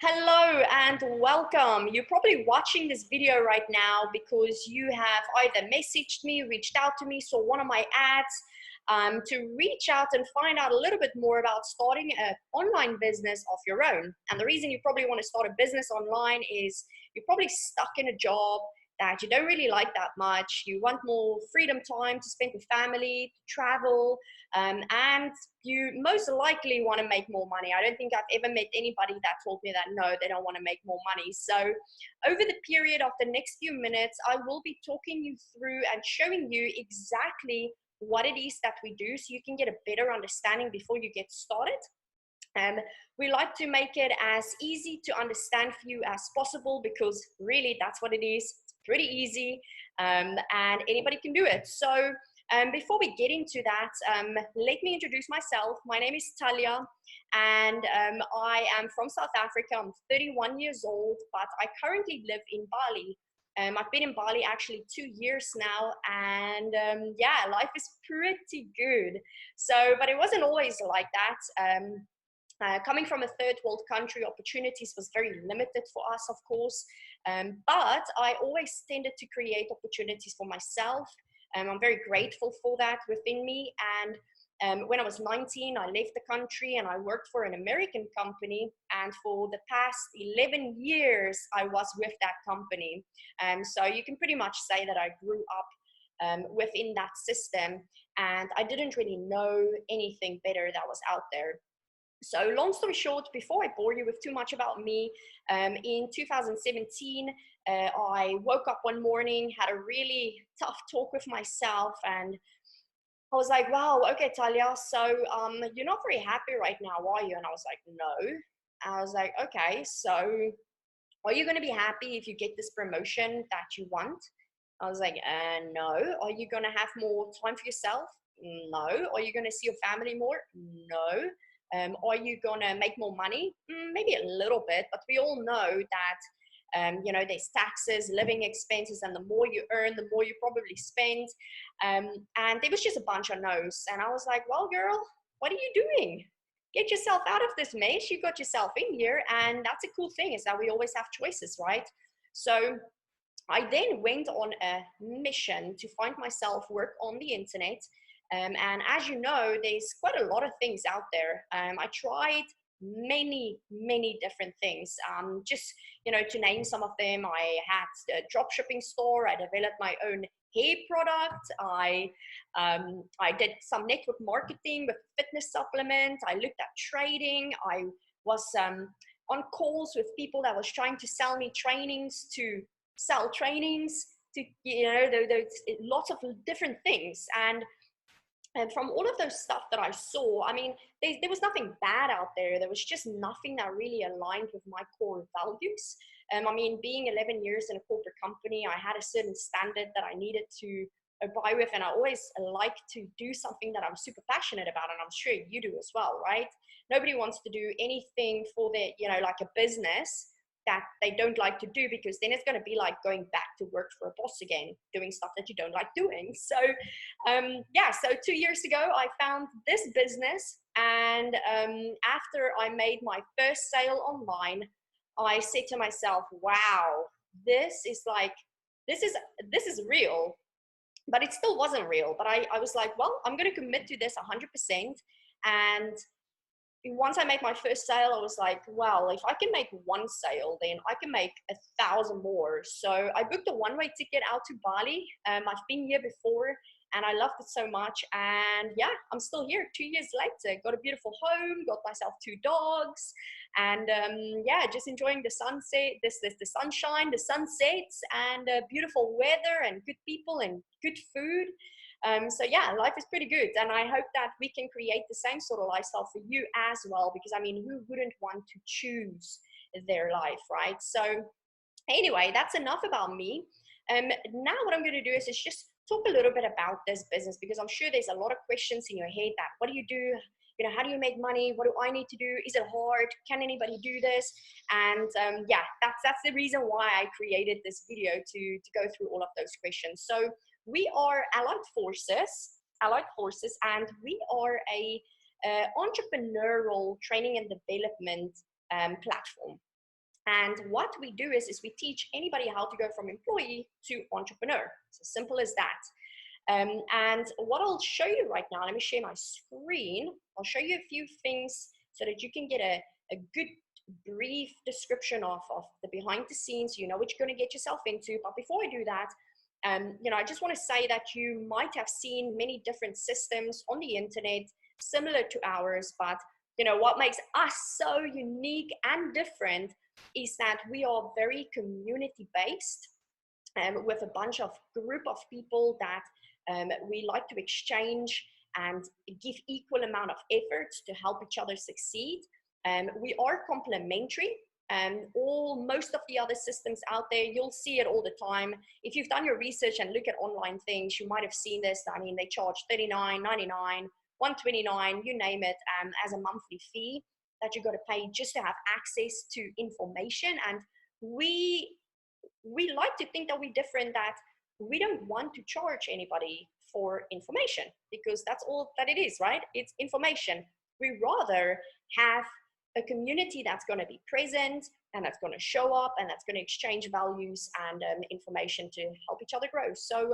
Hello and welcome. You're probably watching this video right now because you have either messaged me, reached out to me, saw one of my ads to reach out and find out a little bit more about starting an online business of your own. And the reason you probably want to start a business online is you're probably stuck in a job that you don't really like that much. You want more freedom time to spend with family, to travel, and you most likely want to make more money. I don't think I've ever met anybody that told me that no, they don't want to make more money. So over the period of the next few minutes, I will be talking you through and showing you exactly what it is that we do so you can get a better understanding before you get started. We like to make it as easy to understand for you as possible because really that's what it is. It's pretty easy and anybody can do it. So before we get into that, let me introduce myself. My name is Talia and I am from South Africa. I'm 31 years old, but I currently live in Bali. I've been in Bali actually 2 years now, and yeah, life is pretty good. So, but it wasn't always like that. Coming from a third world country, opportunities was very limited for us, of course, but I always tended to create opportunities for myself. I'm very grateful for that within me. And when I was 19, I left the country and I worked for an American company. And for the past 11 years, I was with that company. So you can pretty much say that I grew up within that system. And I didn't really know anything better that was out there. So long story short, before I bore you with too much about me, in 2017, I woke up one morning, had a really tough talk with myself, and I was like, wow, okay, Talia, so you're not very happy right now, are you? And I was like, no. I was like, okay, so are you going to be happy if you get this promotion that you want? I was like, no. Are you going to have more time for yourself? No. Are you going to see your family more? No. Are you going to make more money? Maybe a little bit, but we all know that, there's taxes, living expenses, and the more you earn, the more you probably spend. And there was just a bunch of no's. And I was like, well, girl, what are you doing? Get yourself out of this mess. You got yourself in here. And that's a cool thing is that we always have choices, right? So I then went on a mission to find myself work on the internet. And as you know, there's quite a lot of things out there. I tried many different things. Just, to name some of them, I had a drop shipping store. I developed my own hair product. I did some network marketing with fitness supplement. I looked at trading. I was on calls with people that was trying to sell me trainings to sell trainings to, there's lots of different things. And from all of those stuff that I saw, I mean, there was nothing bad out there. There was just nothing that really aligned with my core values. I mean, being 11 years in a corporate company, I had a certain standard that I needed to abide with. And I always like to do something that I'm super passionate about. And I'm sure you do as well, right? Nobody wants to do anything for their, like a business that they don't like to do, because then it's going to be like going back to work for a boss again, doing stuff that you don't like doing. So so 2 years ago I found this business, and after I made my first sale online, I said to myself, wow, this is real. But it still wasn't real. But I was like, well, I'm going to commit to this 100%. And once I made my first sale, I was like, well, if I can make one sale, then I can make 1,000 more. So I booked a one-way ticket out to Bali. I've been here before and I loved it so much. And yeah, I'm still here 2 years later. Got a beautiful home, got myself 2 dogs, and just enjoying the sunset, the sunshine, the sunsets, and beautiful weather and good people and good food. So yeah, life is pretty good, and I hope that we can create the same sort of lifestyle for you as well, because I mean, who wouldn't want to choose their life, right? So anyway, that's enough about me. Now what I'm going to do is just talk a little bit about this business, because I'm sure there's a lot of questions in your head that, what do you do? How do you make money? What do I need to do? Is it hard? Can anybody do this? And that's the reason why I created this video, to go through all of those questions. So we are Allied Forces, and we are a entrepreneurial training and development platform. And what we do is we teach anybody how to go from employee to entrepreneur. It's as simple as that. And what I'll show you right now, let me share my screen. I'll show you a few things so that you can get a good brief description of the behind the scenes, you know what you're going to get yourself into. But before I do that, you know, I just want to say that you might have seen many different systems on the internet similar to ours, but you know what makes us so unique and different is that we are very community based, with a bunch of group of people that we like to exchange and give equal amount of efforts to help each other succeed. We are complementary. Most of the other systems out there, you'll see it all the time. If you've done your research and look at online things, you might have seen this. I mean, they charge $39.99, $129, you name it, as a monthly fee that you got to pay just to have access to information. And we like to think that we're different, that we don't want to charge anybody for information, because that's all that it is, right? It's information. We rather have a community that's going to be present and that's going to show up and that's going to exchange values and information to help each other grow. So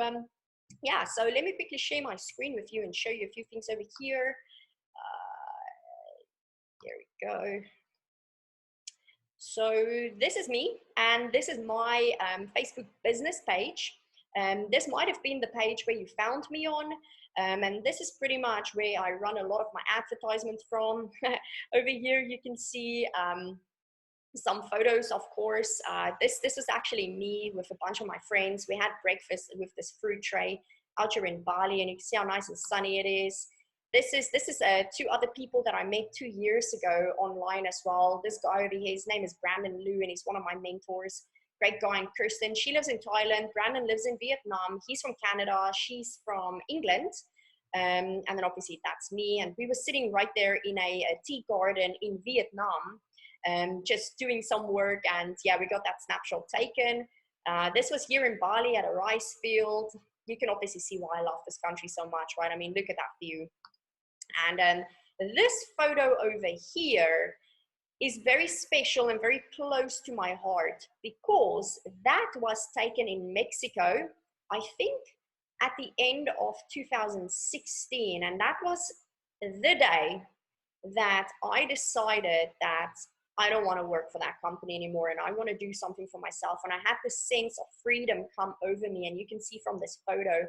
yeah, so let me quickly share my screen with you and show you a few things over here. There we go. So this is me, and this is my Facebook business page. This might have been the page where you found me on. And this is pretty much where I run a lot of my advertisements from. Over here, you can see some photos, of course. This was actually me with a bunch of my friends. We had breakfast with this fruit tray out here in Bali, and you can see how nice and sunny it is. This is two other people that I met 2 years ago online as well. This guy over here, his name is Brandon Liu, and he's one of my mentors. Great guy. And Kirsten, she lives in Thailand. Brandon lives in Vietnam. He's from Canada. She's from England. And then obviously that's me. And we were sitting right there in a tea garden in Vietnam, just doing some work. And yeah, we got that snapshot taken. This was here in Bali at a rice field. You can obviously see why I love this country so much, right? I mean, look at that view. And this photo over here is very special and very close to my heart, because that was taken in Mexico, I think at the end of 2016. And that was the day that I decided that I don't want to work for that company anymore, and I want to do something for myself. And I had this sense of freedom come over me, and you can see from this photo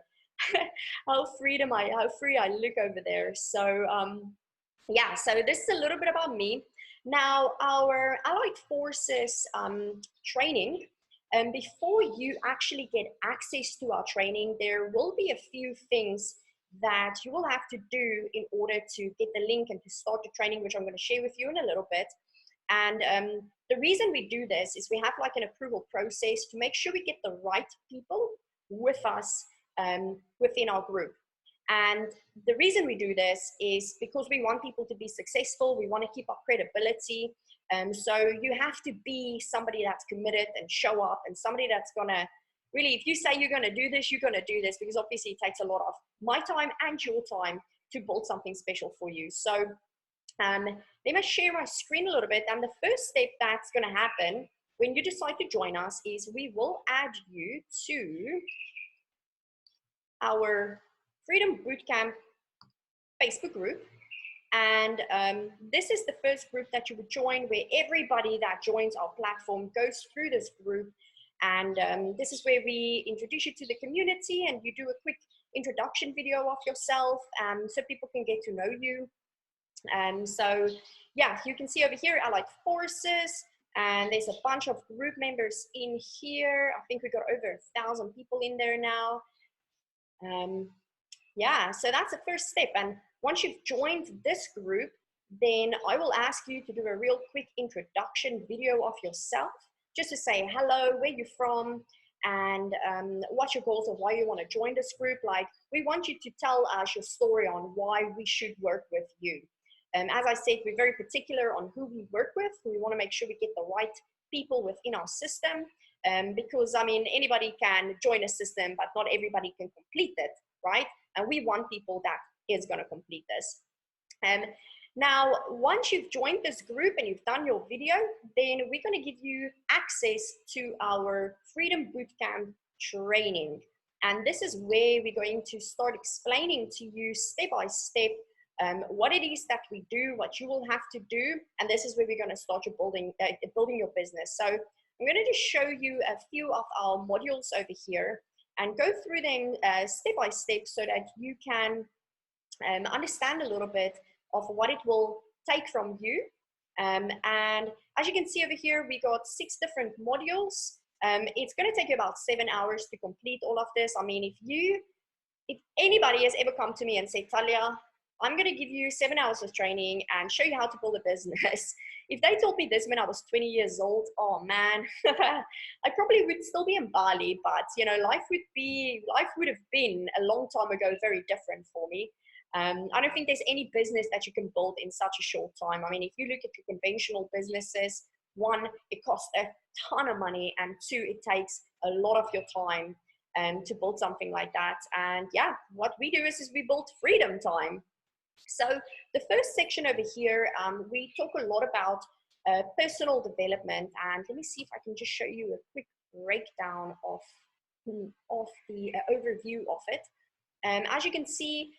how free I look over there. So yeah, so this is a little bit about me. Now, our Allied Forces training, and before you actually get access to our training, there will be a few things that you will have to do in order to get the link and to start the training, which I'm going to share with you in a little bit. And the reason we do this is we have like an approval process to make sure we get the right people with us within our group. And the reason we do this is because we want people to be successful. We want to keep our credibility. So you have to be somebody that's committed and show up, and somebody that's going to really, if you say you're going to do this, you're going to do this, because obviously it takes a lot of my time and your time to build something special for you. So let me share my screen a little bit. And the first step that's going to happen when you decide to join us is we will add you to our Freedom Bootcamp Facebook group. And this is the first group that you would join, where everybody that joins our platform goes through this group. And this is where we introduce you to the community, and you do a quick introduction video of yourself, so people can get to know you. So yeah, you can see over here Allied Forces, and there's a bunch of group members in here. I think we got over 1,000 people in there now. Yeah, so that's the first step. And once you've joined this group, then I will ask you to do a real quick introduction video of yourself, just to say hello, where you're from, and what your goals and why you want to join this group. Like, we want you to tell us your story on why we should work with you. As I said, we're very particular on who we work with. We want to make sure we get the right people within our system, because, I mean, anybody can join a system, but not everybody can complete it, right? And we want people that is going to complete this. Now, once you've joined this group and you've done your video, then we're going to give you access to our Freedom Bootcamp training. And this is where we're going to start explaining to you step by step what it is that we do, what you will have to do. And this is where we're going to start your building your business. So I'm going to just show you a few of our modules over here and go through them step by step so that you can understand a little bit of what it will take from you. And as you can see over here, we got 6 different modules. It's going to take you about 7 hours to complete all of this. I mean, if anybody has ever come to me and said, Talia, I'm going to give you 7 hours of training and show you how to build a business. If they told me this when I was 20 years old, oh man, I probably would still be in Bali, but you know, life would have been a long time ago very different for me. I don't think there's any business that you can build in such a short time. I mean, if you look at your conventional businesses, 1, it costs a ton of money, and 2, it takes a lot of your time to build something like that. And yeah, what we do is we build freedom time. So the first section over here, we talk a lot about personal development, and let me see if I can just show you a quick breakdown of the overview of it. As you can see,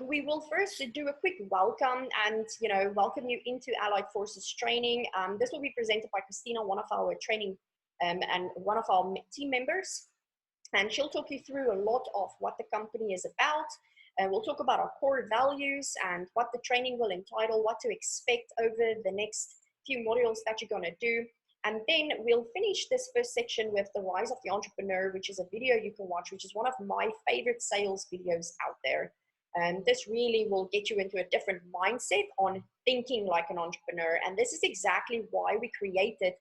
we will first do a quick welcome and, you know, welcome you into Allied Forces training. This will be presented by Christina, one of our training and one of our team members. And she'll talk you through a lot of what the company is about. And we'll talk about our core values and what the training will entitle, what to expect over the next few modules that you're going to do. And then we'll finish this first section with the Rise of the Entrepreneur, which is a video you can watch, which is one of my favorite sales videos out there. And this really will get you into a different mindset on thinking like an entrepreneur. And this is exactly why we created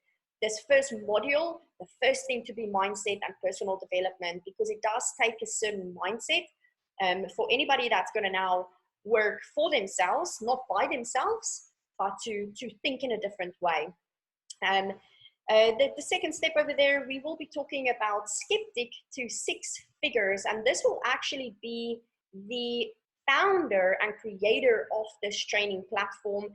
this first module, the first thing to be mindset and personal development, because it does take a certain mindset for anybody that's going to now work for themselves, not by themselves, but to think in a different way. The second step over there, we will be talking about skeptic to 6 figures, and this will actually be the founder and creator of this training platform.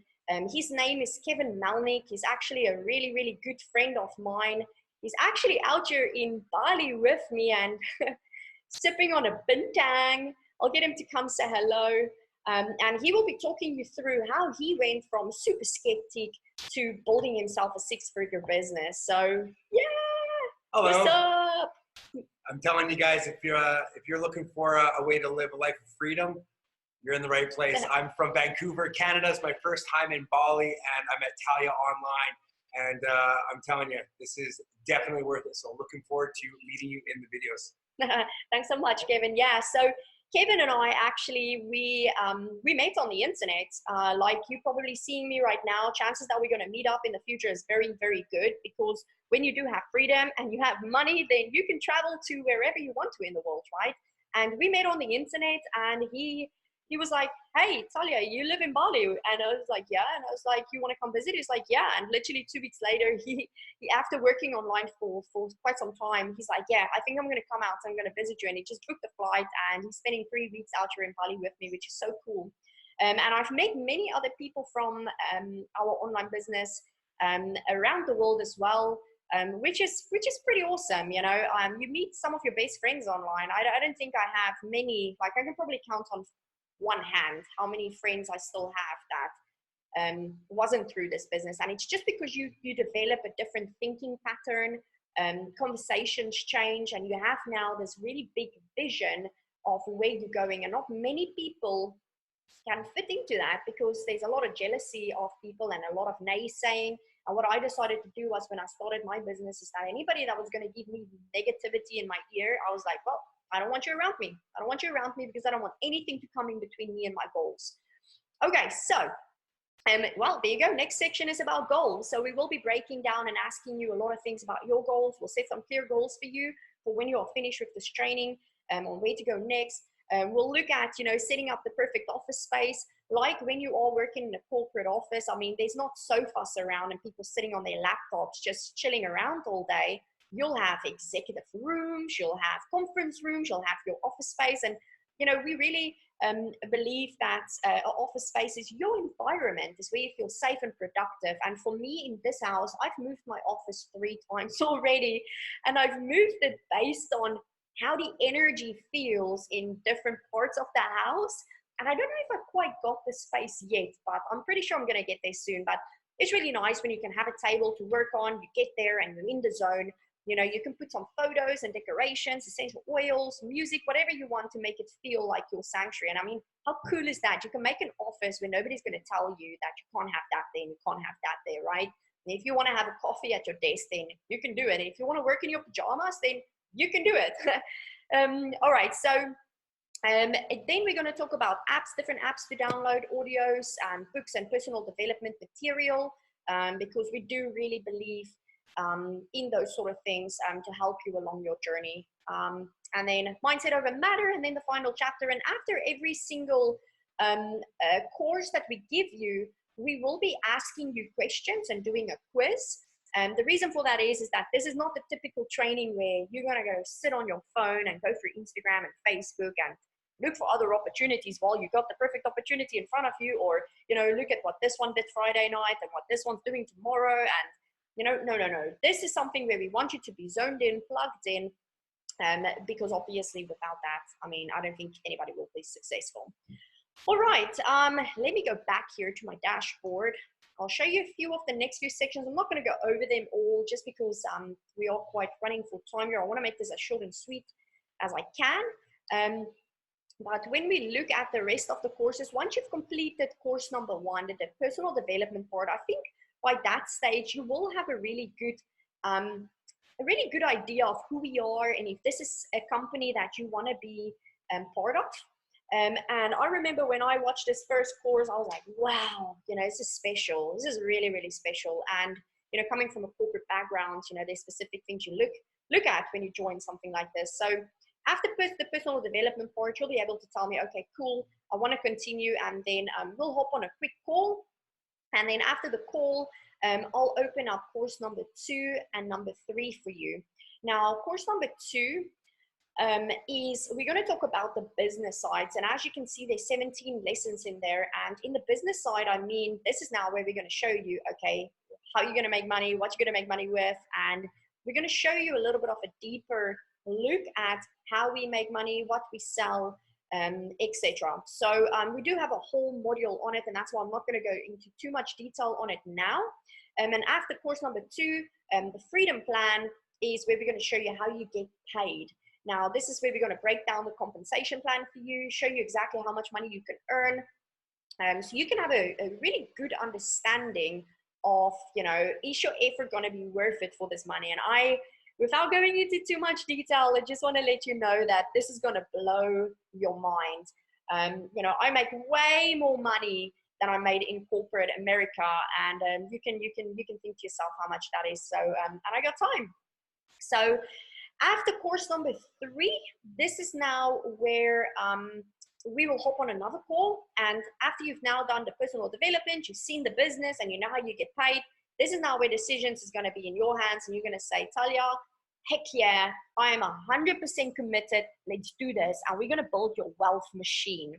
His name is Kevin Melnick. He's actually a really, really good friend of mine. He's actually out here in Bali with me and sipping on a bintang. I'll get him to come say hello. And he will be talking you through how he went from super skeptic to building himself a 6-figure business. So yeah, hello. What's up? I'm telling you guys, if you're looking for a way to live a life of freedom, you're in the right place. I'm from Vancouver, Canada. It's my first time in Bali, and I met Talia online. And I'm telling you, this is definitely worth it. So looking forward to meeting you in the videos. Thanks so much, Kevin. Yeah, so Kevin and I actually, we met on the internet. Like you probably seeing me right now, chances that we're going to meet up in the future is very, very good, because when you do have freedom and you have money, then you can travel to wherever you want to in the world, right? And we met on the internet, and he was like, hey, Talia, you live in Bali? And I was like, yeah. And I was like, you want to come visit? He's like, yeah. And literally 2 weeks later, he after working online for quite some time, he's like, yeah, I think I'm going to come out. I'm going to visit you. And he just booked the flight, and he's spending 3 weeks out here in Bali with me, which is so cool. And I've met many other people from our online business around the world as well, which is pretty awesome. You know, you meet some of your best friends online. I don't think I have many. Like, I can probably count on one hand how many friends I still have that wasn't through this business. And it's just because you develop a different thinking pattern, conversations change, and you have now this really big vision of where you're going. And not many people can fit into that, because there's a lot of jealousy of people and a lot of naysaying. And what I decided to do was, when I started my business, is that anybody that was going to give me negativity in my ear, I was like, well, I don't want you around me. I don't want you around me, because I don't want anything to come in between me and my goals. Okay, so, well, there you go. Next section is about goals. So we will be breaking down and asking you a lot of things about your goals. We'll set some clear goals for you for when you are finished with this training, on where to go next. We'll look at, you know, setting up the perfect office space. Like when you are working in a corporate office, I mean, there's not sofas around and people sitting on their laptops just chilling around all day. You'll have executive rooms, you'll have conference rooms, you'll have your office space. And you know, we really believe that office space is your environment, is where you feel safe and productive. And for me in this house, I've moved my office 3 times already, and I've moved it based on how the energy feels in different parts of the house. And I don't know if I quite got the space yet, but I'm pretty sure I'm going to get there soon. But it's really nice when you can have a table to work on, you get there and you're in the zone. You know, you can put some photos and decorations, essential oils, music, whatever you want to make it feel like your sanctuary. And I mean, how cool is that? You can make an office where nobody's going to tell you that you can't have that there, you can't have that there, right? And if you want to have a coffee at your desk, then you can do it. And if you want to work in your pajamas, then you can do it. All right, so then we're going to talk about apps, different apps to download, audios, books, and personal development material, because we do really believe in those sort of things to help you along your journey. And then mindset over matter, and then the final chapter. And after every single course that we give you, we will be asking you questions and doing a quiz. And the reason for that is that this is not the typical training where you're going to go sit on your phone and go through Instagram and Facebook and look for other opportunities while you got the perfect opportunity in front of you, or, you know, look at what this one did Friday night and what this one's doing tomorrow. And, you know, no. This is something where we want you to be zoned in, plugged in, because obviously without that, I mean, I don't think anybody will be successful. All right, let me go back here to my dashboard. I'll show you a few of the next few sections. I'm not going to go over them all just because we are quite running for time here. I want to make this as short and sweet as I can. But when we look at the rest of the courses, once you've completed course number 1, the personal development part, I think by that stage you will have a really good idea of who we are and if this is a company that you want to be part of. And I remember when I watched this first course, I was like, wow, you know, this is special. This is really, really special. And, you know, coming from a corporate background, you know, there's specific things you look at when you join something like this. So after the personal development part, you'll be able to tell me, okay, cool, I want to continue. And then we'll hop on a quick call. And then after the call, I'll open up course number 2 and number 3 for you. Now, course number 2, is we're going to talk about the business sides. And as you can see, there's 17 lessons in there. And in the business side, I mean, this is now where we're going to show you, okay, how you're going to make money, what you're going to make money with. And we're going to show you a little bit of a deeper look at how we make money, what we sell, etc. So we do have a whole module on it, and that's why I'm not going to go into too much detail on it now. And after course number 2, the freedom plan is where we're going to show you how you get paid. Now, this is where we're going to break down the compensation plan for you, show you exactly how much money you can earn. So you can have a really good understanding of, you know, is your effort going to be worth it for this money? And without going into too much detail, I just want to let you know that this is going to blow your mind. You know, I make way more money than I made in corporate America. And you can think to yourself how much that is. So, and I got time. So, after course number 3, this is now where we will hop on another call. And after you've now done the personal development, you've seen the business and you know how you get paid, this is now where decisions is going to be in your hands. And you're going to say, Talia, heck yeah, I am 100% committed. Let's do this. And we're going to build your wealth machine.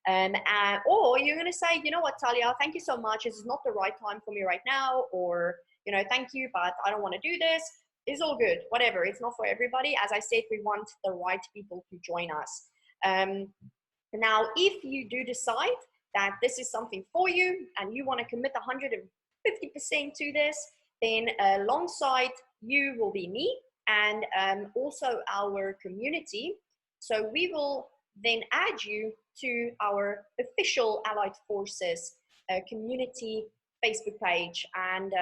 Or you're going to say, you know what, Talia, thank you so much. This is not the right time for me right now. Or, you know, thank you, but I don't want to do this. It's all good, whatever. It's not for everybody. As I said, we want the right people to join us. Now, if you do decide that this is something for you and you want to commit 150% to this, then alongside you will be me and also our community. So we will then add you to our official Allied Forces community Facebook page. And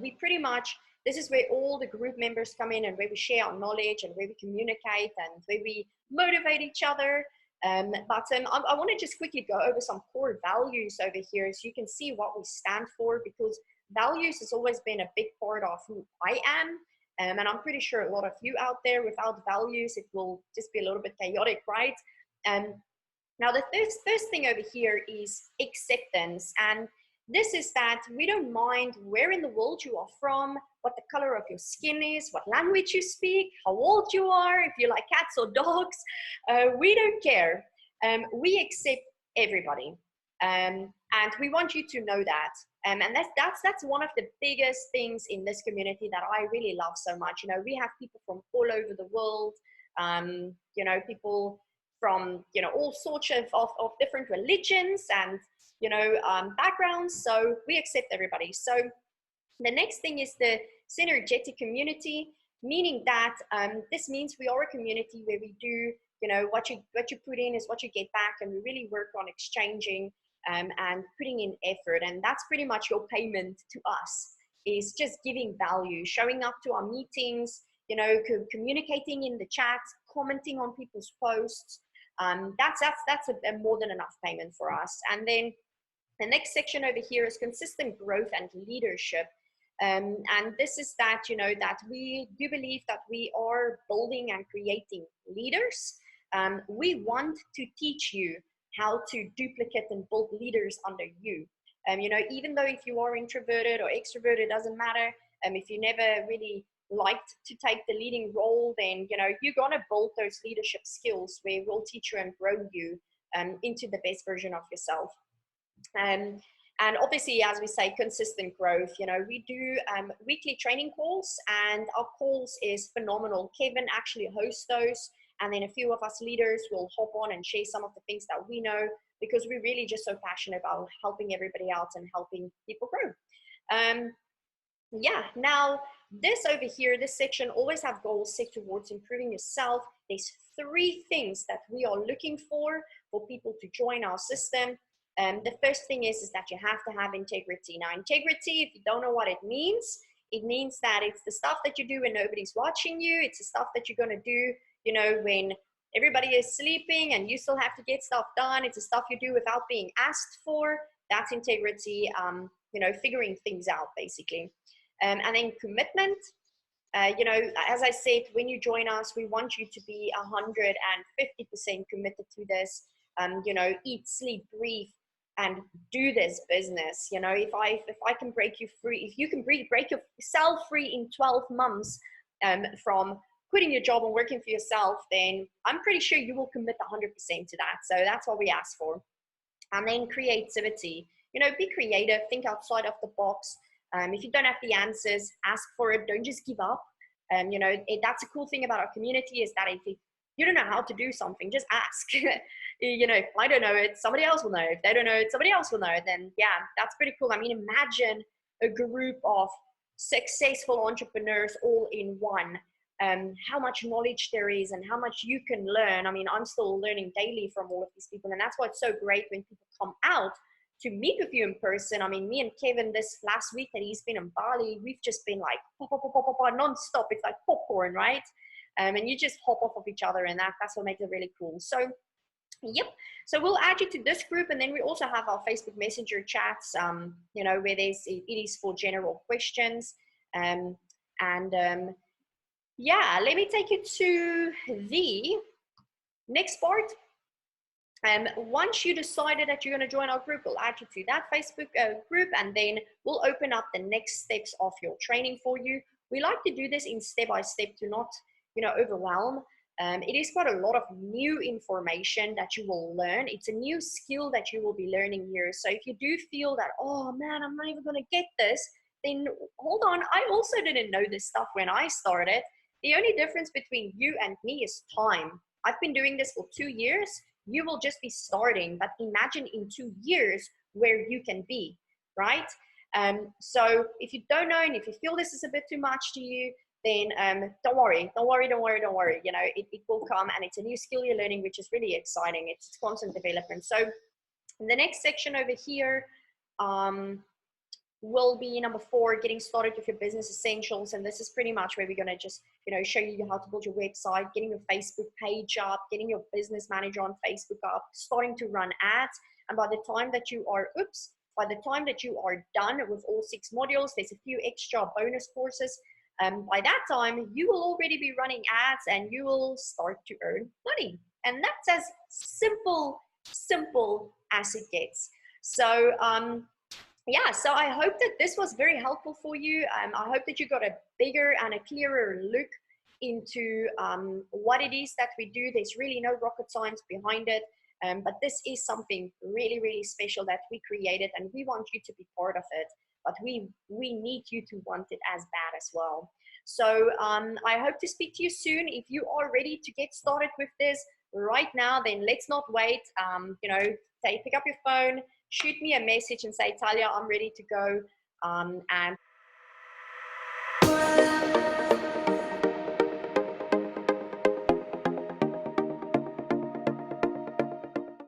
we pretty much, this is where all the group members come in and where we share our knowledge and where we communicate and where we motivate each other. I want to just quickly go over some core values over here so you can see what we stand for, because values has always been a big part of who I am. And I'm pretty sure a lot of you out there, without values, it will just be a little bit chaotic, right? Now, the first thing over here is acceptance. And This is that we don't mind where in the world you are from, what the color of your skin is, what language you speak, how old you are, if you like cats or dogs. We don't care. We accept everybody. And we want you to know that. And that's one of the biggest things in this community that I really love so much. You know, we have people from all over the world, you know, people from, you know, all sorts of different religions and, you know, backgrounds. So we accept everybody. So the next thing is the synergetic community, meaning that this means we are a community where we do, you know, what you put in is what you get back, and we really work on exchanging and putting in effort. And that's pretty much your payment to us, is just giving value, showing up to our meetings, you know, communicating in the chat, commenting on people's posts. That's a more than enough payment for us. And then the next section over here is consistent growth and leadership. And this is that, you know, that we do believe that we are building and creating leaders. We want to teach you how to duplicate and build leaders under you. You know, even though if you are introverted or extroverted, it doesn't matter. If you never really liked to take the leading role, then, you know, you're going to build those leadership skills where we'll teach you and grow you into the best version of yourself. And obviously, as we say, consistent growth. You know, we do weekly training calls, and our calls is phenomenal. Kevin actually hosts those, and then a few of us leaders will hop on and share some of the things that we know, because we're really just so passionate about helping everybody out and helping people grow. Yeah, now this over here, this section, always have goals set towards improving yourself. There's 3 things that we are looking for people to join our system. The first thing is that you have to have integrity. Now, integrity, if you don't know what it means that it's the stuff that you do when nobody's watching you. It's the stuff that you're going to do, you know, when everybody is sleeping and you still have to get stuff done. It's the stuff you do without being asked for. That's integrity, you know, figuring things out, basically. And then commitment. You know, as I said, when you join us, we want you to be 150% committed to this. You know, eat, sleep, breathe, and do this business. You know, if I can break you free, if you can break yourself free in 12 months from quitting your job and working for yourself, then I'm pretty sure you will commit 100% to that. So that's what we ask for. And then creativity. You know, be creative, think outside of the box. If you don't have the answers, ask for it. Don't just give up. You know, that's a cool thing about our community, is that if you don't know how to do something, just ask. You know, if I don't know it, somebody else will know. If they don't know it, somebody else will know. Then yeah, that's pretty cool. I mean, imagine a group of successful entrepreneurs all in one. How much knowledge there is and how much you can learn. I mean, I'm still learning daily from all of these people, and that's why it's so great when people come out to meet with you in person. I mean, me and Kevin, this last week that he's been in Bali, we've just been like pop, pop, pop, pop, pop, non-stop. It's like popcorn, right? And you just hop off of each other, and that's what makes it really cool. So yep, so we'll add you to this group, and then we also have our Facebook Messenger chats, you know, where it is for general questions. Yeah, let me take you to the next part. Once you decided that you're going to join our group, we'll add you to that Facebook group, and then we'll open up the next steps of your training for you. We like to do this in step-by-step to not, you know, overwhelm. It is quite a lot of new information that you will learn. It's a new skill that you will be learning here. So if you do feel that, oh man, I'm not even going to get this, then hold on. I also didn't know this stuff when I started. The only difference between you and me is time. I've been doing this for 2 years. You will just be starting, but imagine in 2 years where you can be, right? So if you don't know, and if you feel this is a bit too much to you, then don't worry. You know, it will come, and it's a new skill you're learning, which is really exciting. It's constant development. So the next section over here will be number 4, getting started with your business essentials. And this is pretty much where we're going to just, you know, show you how to build your website, getting your Facebook page up, getting your business manager on Facebook up, starting to run ads. And by the time that you are, done with all 6 modules, there's a few extra bonus courses. By that time, you will already be running ads, and you will start to earn money. And that's as simple as it gets. So yeah, so I hope that this was very helpful for you. I hope that you got a bigger and a clearer look into what it is that we do. There's really no rocket science behind it, but this is something really, really special that we created, and we want you to be part of it. But we need you to want it as bad as well. So I hope to speak to you soon. If you are ready to get started with this right now, then let's not wait. Pick up your phone, shoot me a message and say, Talia, I'm ready to go. And